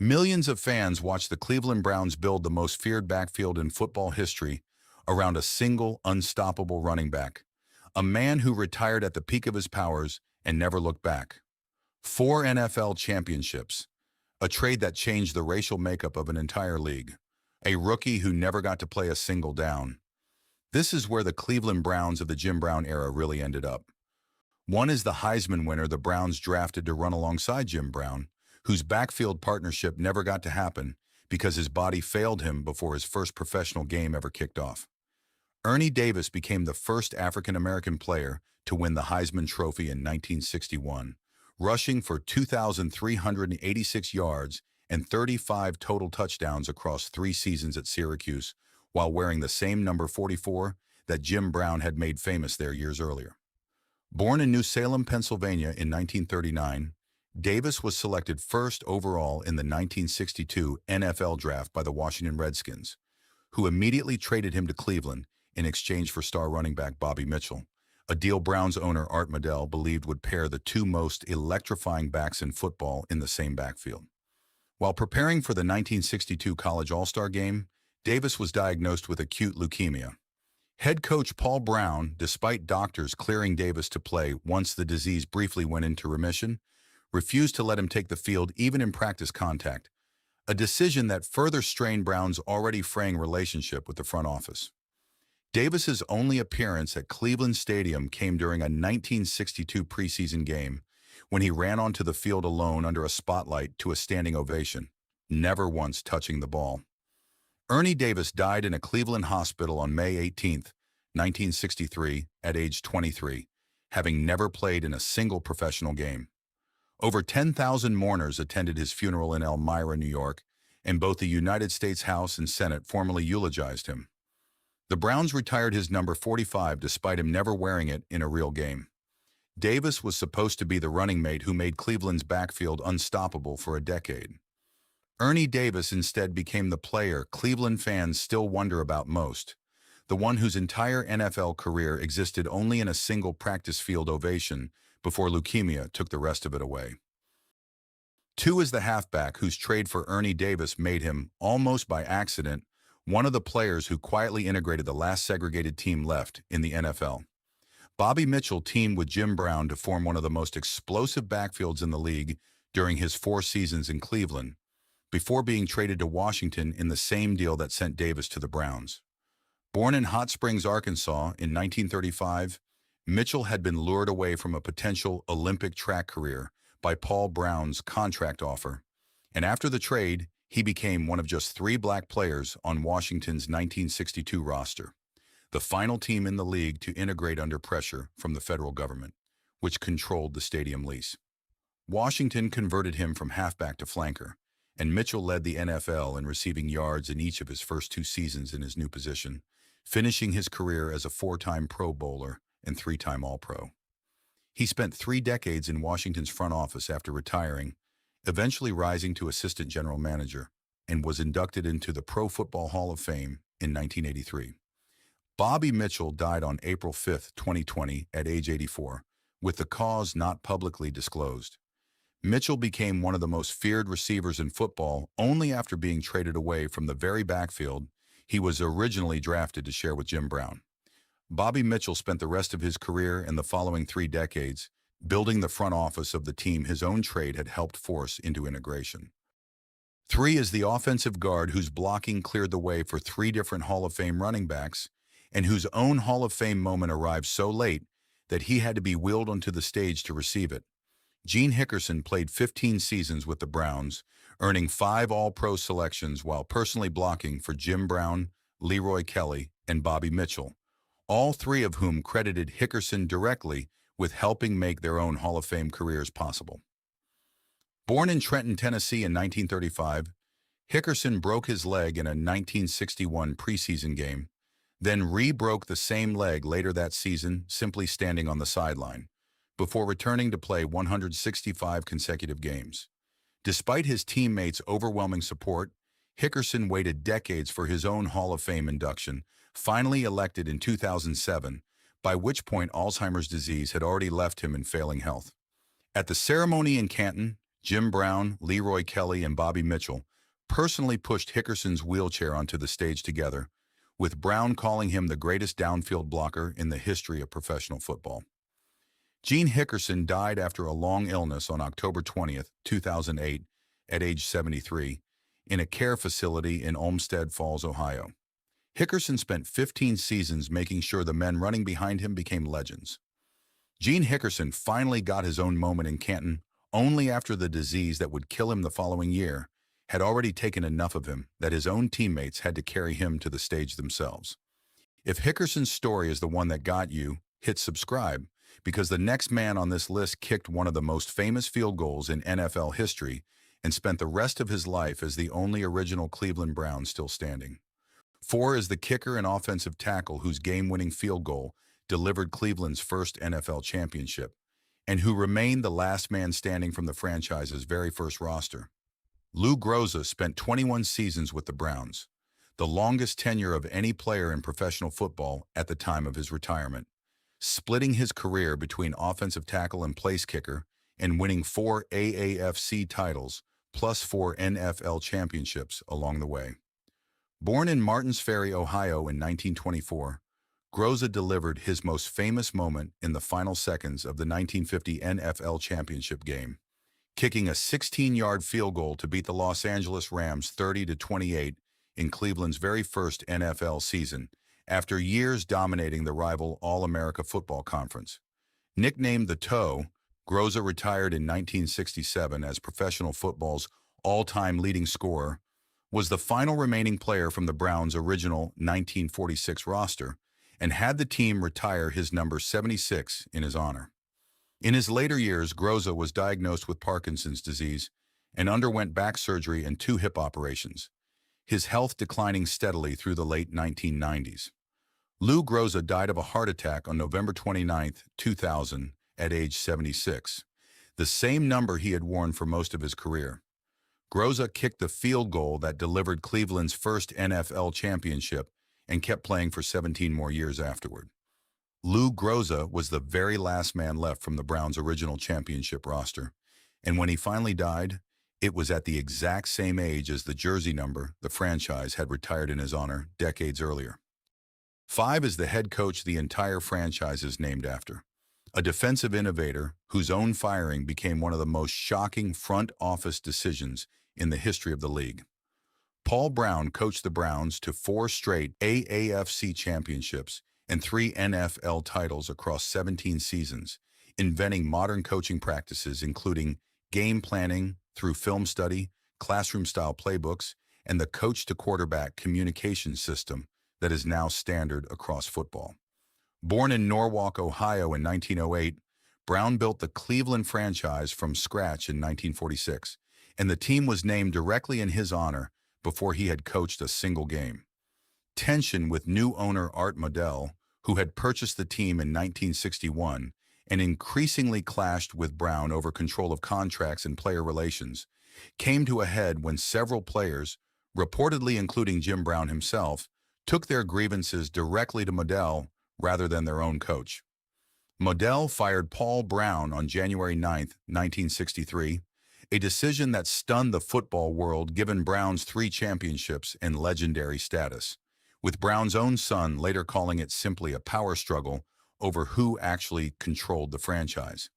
Millions of fans watched the Cleveland Browns build the most feared backfield in football history around a single, unstoppable running back, a man who retired at the peak of his powers and never looked back. 4 NFL championships, a trade that changed the racial makeup of an entire league, a rookie who never got to play a single down. This is where the Cleveland Browns of the Jim Brown era really ended up. One is the Heisman winner the Browns drafted to run alongside Jim Brown, whose backfield partnership never got to happen because his body failed him before his first professional game ever kicked off. Ernie Davis became the first African-American player to win the Heisman Trophy in 1961, rushing for 2,386 yards and 35 total touchdowns across 3 seasons at Syracuse, while wearing the same number 44 that Jim Brown had made famous there years earlier. Born in New Salem, Pennsylvania in 1939, Davis was selected first overall in the 1962 NFL Draft by the Washington Redskins, who immediately traded him to Cleveland in exchange for star running back Bobby Mitchell, a deal Browns owner Art Modell believed would pair the two most electrifying backs in football in the same backfield. While preparing for the 1962 College All-Star Game, Davis was diagnosed with acute leukemia. Head coach Paul Brown, despite doctors clearing Davis to play once the disease briefly went into remission, refused to let him take the field even in practice contact, a decision that further strained Brown's already fraying relationship with the front office. Davis's only appearance at Cleveland Stadium came during a 1962 preseason game when he ran onto the field alone under a spotlight to a standing ovation, never once touching the ball. Ernie Davis died in a Cleveland hospital on May 18, 1963, at age 23, having never played in a single professional game. Over 10,000 mourners attended his funeral in Elmira, New York, and both the United States House and Senate formally eulogized him. The Browns retired his number 45 despite him never wearing it in a real game. Davis was supposed to be the running mate who made Cleveland's backfield unstoppable for a decade. Ernie Davis instead became the player Cleveland fans still wonder about most, the one whose entire NFL career existed only in a single practice field ovation before leukemia took the rest of it away. 2 is the halfback whose trade for Ernie Davis made him, almost by accident, one of the players who quietly integrated the last segregated team left in the NFL. Bobby Mitchell teamed with Jim Brown to form one of the most explosive backfields in the league during his 4 seasons in Cleveland, before being traded to Washington in the same deal that sent Davis to the Browns. Born in Hot Springs, Arkansas in 1935, Mitchell had been lured away from a potential Olympic track career by Paul Brown's contract offer, and after the trade, he became one of just 3 black players on Washington's 1962 roster, the final team in the league to integrate under pressure from the federal government, which controlled the stadium lease. Washington converted him from halfback to flanker, and Mitchell led the NFL in receiving yards in each of his first 2 seasons in his new position, finishing his career as a 4-time Pro Bowler and 3-time All-Pro. He spent 3 decades in Washington's front office after retiring, eventually rising to assistant general manager, and was inducted into the Pro Football Hall of Fame in 1983. Bobby Mitchell died on April 5, 2020, at age 84, with the cause not publicly disclosed. Mitchell became one of the most feared receivers in football only after being traded away from the very backfield he was originally drafted to share with Jim Brown. Bobby Mitchell spent the rest of his career and the following 3 decades building the front office of the team his own trade had helped force into integration. 3 is the offensive guard whose blocking cleared the way for 3 different Hall of Fame running backs and whose own Hall of Fame moment arrived so late that he had to be wheeled onto the stage to receive it. Gene Hickerson played 15 seasons with the Browns, earning 5 All-Pro selections while personally blocking for Jim Brown, Leroy Kelly, and Bobby Mitchell, all 3 of whom credited Hickerson directly with helping make their own Hall of Fame careers possible. Born in Trenton, Tennessee in 1935, Hickerson broke his leg in a 1961 preseason game, then re-broke the same leg later that season simply standing on the sideline, before returning to play 165 consecutive games. Despite his teammates' overwhelming support, Hickerson waited decades for his own Hall of Fame induction, finally elected in 2007, by which point Alzheimer's disease had already left him in failing health. At the ceremony in Canton, Jim Brown, Leroy Kelly, and Bobby Mitchell personally pushed Hickerson's wheelchair onto the stage together, with Brown calling him the greatest downfield blocker in the history of professional football. Gene Hickerson died after a long illness on October 20th, 2008, at age 73, in a care facility in Olmsted Falls, Ohio. Hickerson spent 15 seasons making sure the men running behind him became legends. Gene Hickerson finally got his own moment in Canton only after the disease that would kill him the following year had already taken enough of him that his own teammates had to carry him to the stage themselves. If Hickerson's story is the one that got you, hit subscribe, because the next man on this list kicked one of the most famous field goals in NFL history and spent the rest of his life as the only original Cleveland Brown still standing. 4 is the kicker and offensive tackle whose game-winning field goal delivered Cleveland's first NFL championship, and who remained the last man standing from the franchise's very first roster. Lou Groza spent 21 seasons with the Browns, the longest tenure of any player in professional football at the time of his retirement, splitting his career between offensive tackle and place kicker and winning 4 AAFC titles plus 4 NFL championships along the way. Born in Martins Ferry, Ohio in 1924, Groza delivered his most famous moment in the final seconds of the 1950 NFL championship game, kicking a 16-yard field goal to beat the Los Angeles Rams 30-28 in Cleveland's very first NFL season, after years dominating the rival All-America Football Conference. Nicknamed the Toe, Groza retired in 1967 as professional football's all-time leading scorer, was the final remaining player from the Browns' original 1946 roster, and had the team retire his number 76 in his honor. In his later years, Groza was diagnosed with Parkinson's disease and underwent back surgery and 2 hip operations, his health declining steadily through the late 1990s. Lou Groza died of a heart attack on November 29, 2000, at age 76, the same number he had worn for most of his career. Groza kicked the field goal that delivered Cleveland's first NFL championship and kept playing for 17 more years afterward. Lou Groza was the very last man left from the Browns' original championship roster, and when he finally died, it was at the exact same age as the jersey number the franchise had retired in his honor decades earlier. 5 is the head coach the entire franchise is named after, a defensive innovator whose own firing became one of the most shocking front office decisions in the history of the league. Paul Brown coached the Browns to 4 straight AAFC championships and 3 NFL titles across 17 seasons, inventing modern coaching practices including game planning through film study, classroom-style playbooks, and the coach-to-quarterback communication system that is now standard across football. Born in Norwalk, Ohio in 1908, Brown built the Cleveland franchise from scratch in 1946, and the team was named directly in his honor before he had coached a single game. Tension with new owner Art Modell, who had purchased the team in 1961 and increasingly clashed with Brown over control of contracts and player relations, came to a head when several players, reportedly including Jim Brown himself, took their grievances directly to Modell rather than their own coach. Modell fired Paul Brown on January 9, 1963, a decision that stunned the football world given Brown's 3 championships and legendary status, with Brown's own son later calling it simply a power struggle over who actually controlled the franchise.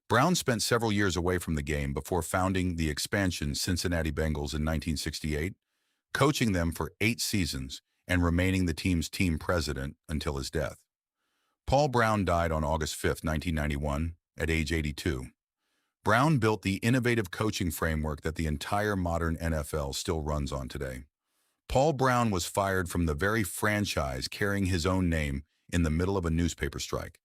Brown spent several years away from the game before founding the expansion Cincinnati Bengals in 1968, coaching them for 8 seasons and remaining the team's team president until his death. Paul Brown died on August 5, 1991, at age 82. Brown built the innovative coaching framework that the entire modern NFL still runs on today. Paul Brown was fired from the very franchise carrying his own name in the middle of a newspaper strike,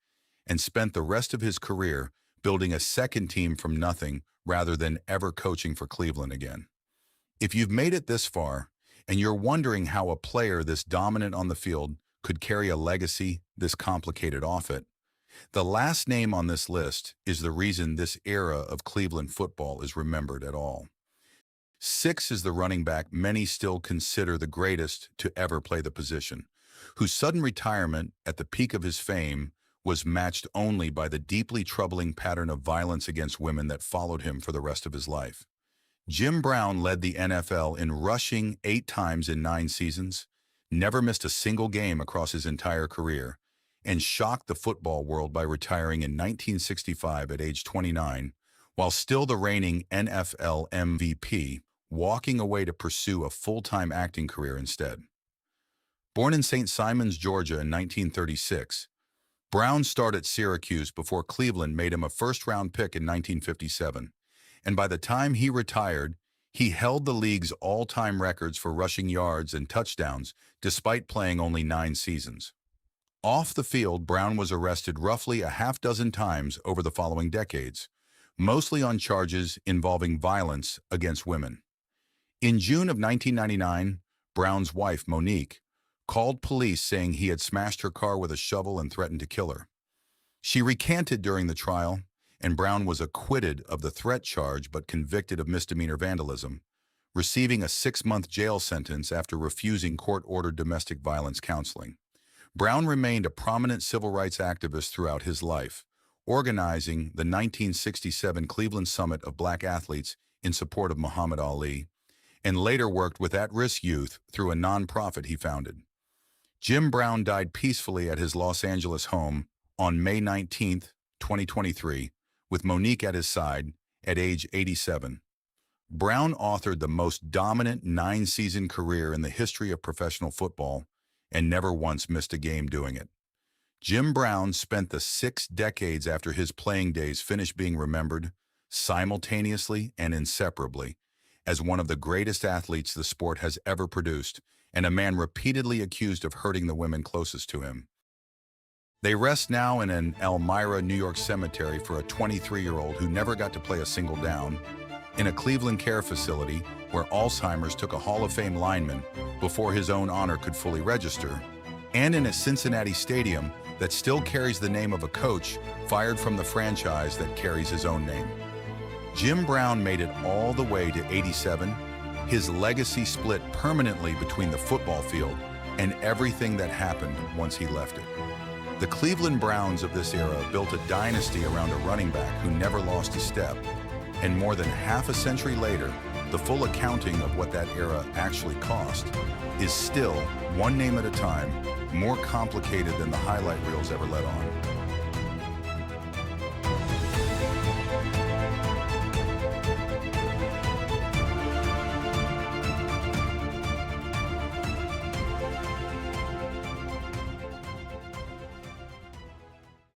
and spent the rest of his career building a second team from nothing rather than ever coaching for Cleveland again. If you've made it this far, and you're wondering how a player this dominant on the field could carry a legacy this complicated off it, the last name on this list is the reason this era of Cleveland football is remembered at all. 6 is the running back many still consider the greatest to ever play the position, whose sudden retirement at the peak of his fame was matched only by the deeply troubling pattern of violence against women that followed him for the rest of his life. Jim Brown led the NFL in rushing 8 times in 9 seasons, never missed a single game across his entire career, and shocked the football world by retiring in 1965 at age 29, while still the reigning NFL MVP, walking away to pursue a full-time acting career instead. Born in St. Simons, Georgia in 1936, Brown started at Syracuse before Cleveland made him a first-round pick in 1957, and by the time he retired, he held the league's all-time records for rushing yards and touchdowns despite playing only 9 seasons. Off the field, Brown was arrested roughly a half-dozen times over the following decades, mostly on charges involving violence against women. In June of 1999, Brown's wife, Monique, called police saying he had smashed her car with a shovel and threatened to kill her. She recanted during the trial, and Brown was acquitted of the threat charge but convicted of misdemeanor vandalism, receiving a 6-month jail sentence after refusing court-ordered domestic violence counseling. Brown remained a prominent civil rights activist throughout his life, organizing the 1967 Cleveland Summit of Black Athletes in support of Muhammad Ali, and later worked with at-risk youth through a nonprofit he founded. Jim Brown died peacefully at his Los Angeles home on May 19, 2023, with Monique at his side at age 87. Brown authored the most dominant 9-season career in the history of professional football and never once missed a game doing it. Jim Brown spent the 6 decades after his playing days finished being remembered, simultaneously and inseparably, as one of the greatest athletes the sport has ever produced, and a man repeatedly accused of hurting the women closest to him. They rest now in an Elmira, New York cemetery for a 23-year-old who never got to play a single down, in a Cleveland care facility where Alzheimer's took a Hall of Fame lineman before his own honor could fully register, and in a Cincinnati stadium that still carries the name of a coach fired from the franchise that carries his own name. Jim Brown made it all the way to 87. His legacy split permanently between the football field and everything that happened once he left it. The Cleveland Browns of this era built a dynasty around a running back who never lost a step, and more than half a century later, the full accounting of what that era actually cost is still, one name at a time, more complicated than the highlight reels ever let on.